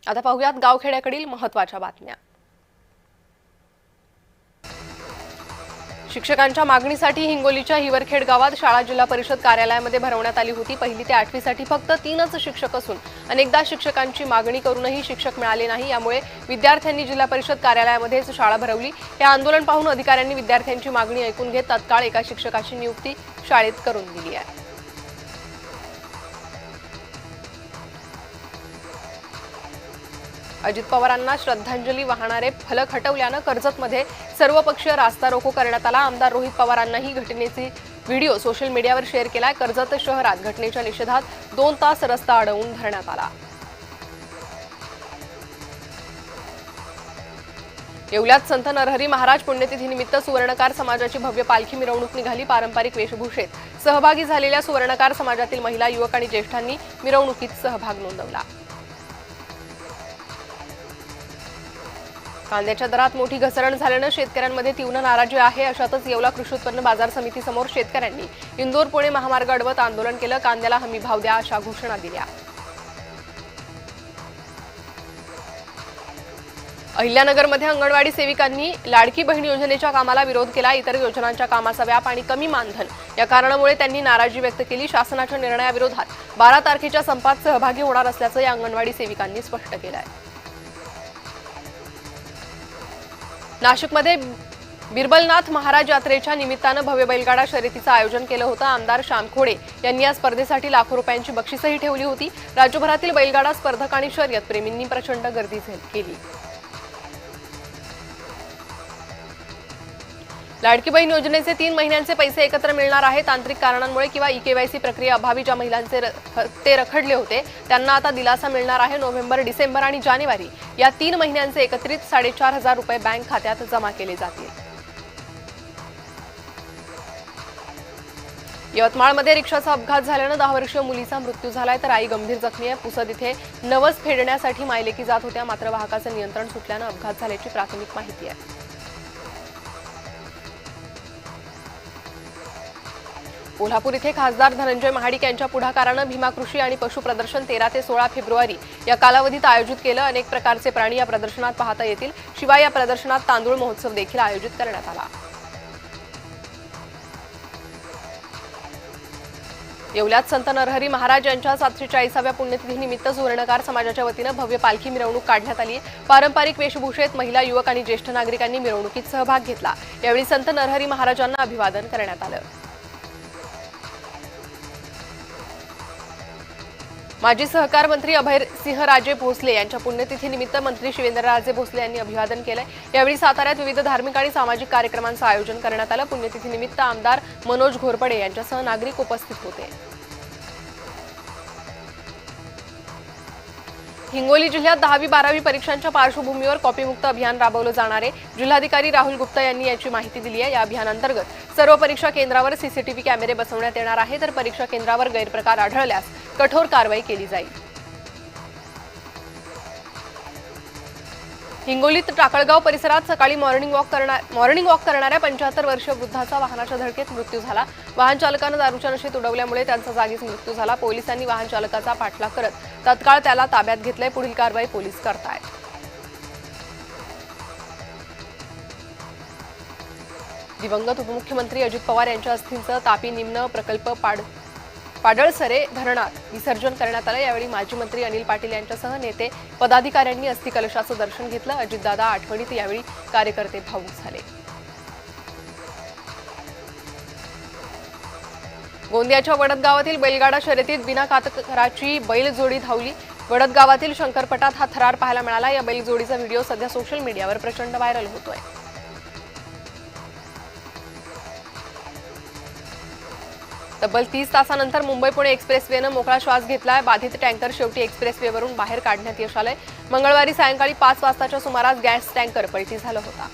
आता पाहूयात गावखेड्याकडील महत्त्वाच्या बातम्या। शिक्षकांच्या मागणीसाठी हिंगोलीच्या हिवरखेड गावात शाळा जिल्हा परिषद कार्यालयामध्ये भरवण्यात आली होती। पहिली ते 8वी साठी फक्त 3च शिक्षक असून अनेकदा शिक्षकांची मागणी करूनही शिक्षक मिळाले नाही। यामुळे विद्यार्थ्यांनी जिल्हा परिषद कार्यालयामध्येच शाळा भरवली। हे आंदोलन पाहून अधिकाऱ्यांनी विद्यार्थ्यांची मागणी ऐकून घेत तत्काळ एका शिक्षकाची नियुक्ती शाळेत करून दिली आहे। अजित पवारांना श्रद्धांजली वाहणारे फलक हटवल्यानं कर्जतमध्ये सर्वपक्षीय रास्ता रोको करण्यात आला। आमदार रोहित पवारांनाही घटनेची व्हिडिओ सोशल मीडियावर शेअर केलाय। कर्जत शहरात घटनेच्या निषेधात 2 तास रस्ता अडवून धरण्यात आला। येवल्यात संत नरहरी महाराज पुण्यतिथीनिमित्त सुवर्णकार समाजाची भव्य पालखी मिरवणूक निघाली। पारंपरिक वेशभूषेत सहभागी झालेल्या सुवर्णकार समाजातील महिला, युवक आणि ज्येष्ठांनी मिरवणुकीत सहभाग नोंदवला। कांद्याच्या दरात मोठी घसरण झाल्यानं शेतकऱ्यांमध्ये तीव्र नाराजी आहे। अशातच येवला कृषी उत्पन्न बाजार समितीसमोर शेतकऱ्यांनी इंदोर पुणे महामार्ग अडवत आंदोलन केलं। कांद्याला हमी भाव द्या अशा घोषणा दिल्या। अहिल्यानगरमध्ये अंगणवाडी सेविकांनी लाडकी बहीण योजनेच्या कामाला विरोध केला। इतर योजनांच्या कामाचा व्याप आणि कमी मानधन या कारणामुळे त्यांनी नाराजी व्यक्त केली। शासनाच्या निर्णयाविरोधात 12 तारखेच्या संपात सहभागी होणार असल्याचं या अंगणवाडी सेविकांनी स्पष्ट केलं आहे। नाशिकमध्ये बिरबलनाथ महाराज यात्रेच्या निमित्तानं भव्य बैलगाडा शर्यतीचं आयोजन केलं होतं। आमदार श्याम खोडे यांनी या स्पर्धेसाठी लाखो रुपयांची बक्षीसही ठेवली होती। राज्यभरातील बैलगाडा स्पर्धक आणि शर्यत प्रेमींनी प्रचंड गर्दी केली। लाडकी बहीण योजनेचे 3 महिन्यांचे पैसे एकत्र मिळणार आहेत। तांत्रिक कारणांमुळे किंवा ई-केवायसी प्रक्रिया अभावी ज्या महिलांचे ते रखडले होते त्यांना आता दिलासा मिळणार आहे। नोव्हेंबर, डिसेंबर आणि जानेवारी या 3 महिन्यांचे एकत्रित 4,500 रुपये बँक खात्यात जमा केले जातील। यवतमाळमध्ये रिक्षाचा अपघात झाल्यानं 10 वर्षीय मुलीचा मृत्यू झालाय तर आई गंभीर जखमी आहे। पुसद इथे नवस फेडण्यासाठी मायलेकी जात होत्या, मात्र वाहकाचं नियंत्रण सुटल्यानं अपघात झाल्याची प्राथमिक माहिती आहे। कोल्हापूर इथे खासदार धनंजय महाडिक यांच्या पुढाकारानं भीमा कृषी आणि पशु प्रदर्शन 13 ते 16 फेब्रुवारी या कालावधीत आयोजित केलं। अनेक प्रकारचे प्राणी या प्रदर्शनात पाहता येतील। शिवाय या प्रदर्शनात तांदूळ महोत्सव देखील आयोजित करण्यात आला। येवल्यात संत नरहरी महाराज यांच्या 740व्या पुण्यतिथीनिमित्त सुवर्णकार समाजाच्या वतीनं भव्य पालखी मिरवणूक काढण्यात आली। पारंपरिक वेशभूषेत महिला, युवक आणि ज्येष्ठ नागरिकांनी मिरवणुकीत सहभाग घेतला। यावेळी संत नरहरी महाराजांना अभिवादन करण्यात आलं। माजी सहकार मंत्री अभयसिंहराजे भोसले यांच्या पुण्यतिथीनिमित्त मंत्री शिवेंद्रराजे भोसले यांनी अभिवादन केलंय। यावेळी साताऱ्यात विविध धार्मिक आणि सामाजिक कार्यक्रमांचं आयोजन करण्यात आलं। पुण्यतिथीनिमित्त आमदार मनोज घोरपडे यांच्यासह नागरिक उपस्थित होते। हिंगोली जिल्ह्यात 10वी-12वी परीक्षांच्या पार्श्वभूमीवर कॉपीमुक्त अभियान राबवलं जाणार आहे। जिल्हाधिकारी राहुल गुप्ता यांनी याची माहिती दिली आहे। या अभियानांतर्गत सर्व परीक्षा केंद्रावर सीसीटीव्ही कॅमेरे बसवण्यात येणार आहे, तर परीक्षा केंद्रावर गैरप्रकार आढळल्यास कठोर कारवाई केली जाईल। हिंगोलीत टाकळगाव परिसरात सकाळी मॉर्निंग वॉक करणाऱ्या 75 वर्षीय वृद्धाचा वाहनाच्या धडकेत मृत्यू झाला। वाहन चालकानं दारूच्या नशेत उडवल्यामुळे त्यांचा जागीच मृत्यू झाला। पोलिसांनी वाहन चालकाचा पाठलाग करत तत्काळ त्याला ताब्यात घेतलंय। पुढील कारवाई पोलीस करतायत। दिवंगत उपमुख्यमंत्री अजित पवार यांच्या अस्थींचं तापी निम्न प्रकल्प पाडळसरे धरणात विसर्जन करण्यात आलं। यावेळी माजी मंत्री अनिल पाटील यांच्यासह नेते पदाधिकाऱ्यांनी अस्थि कलशाचं दर्शन घेतलं। अजितदादा आठवणीत यावेळी कार्यकर्ते भावूक झाले। गोंदियाच्या वडदगावातील बैलगाडा शर्यतीत बिना कातकराची बैलजोडी धावली। वडदगावातील शंकरपटात हा थरार पाहायला मिळाला। या बैलजोडीचा व्हिडिओ सध्या सोशल मीडियावर प्रचंड व्हायरल होतोय। तब्बल 30 तासानंतर मुंबई-पुणे एक्सप्रेसवेनं मोकळा श्वास घेतलाय। बाधित टँकर शेवटी एक्सप्रेसवेवरून बाहेर काढण्यात यश आलंय। मंगळवारी सायंकाळी 5 वाजताच्या सुमारास गॅस टँकर पलटी झाला होता।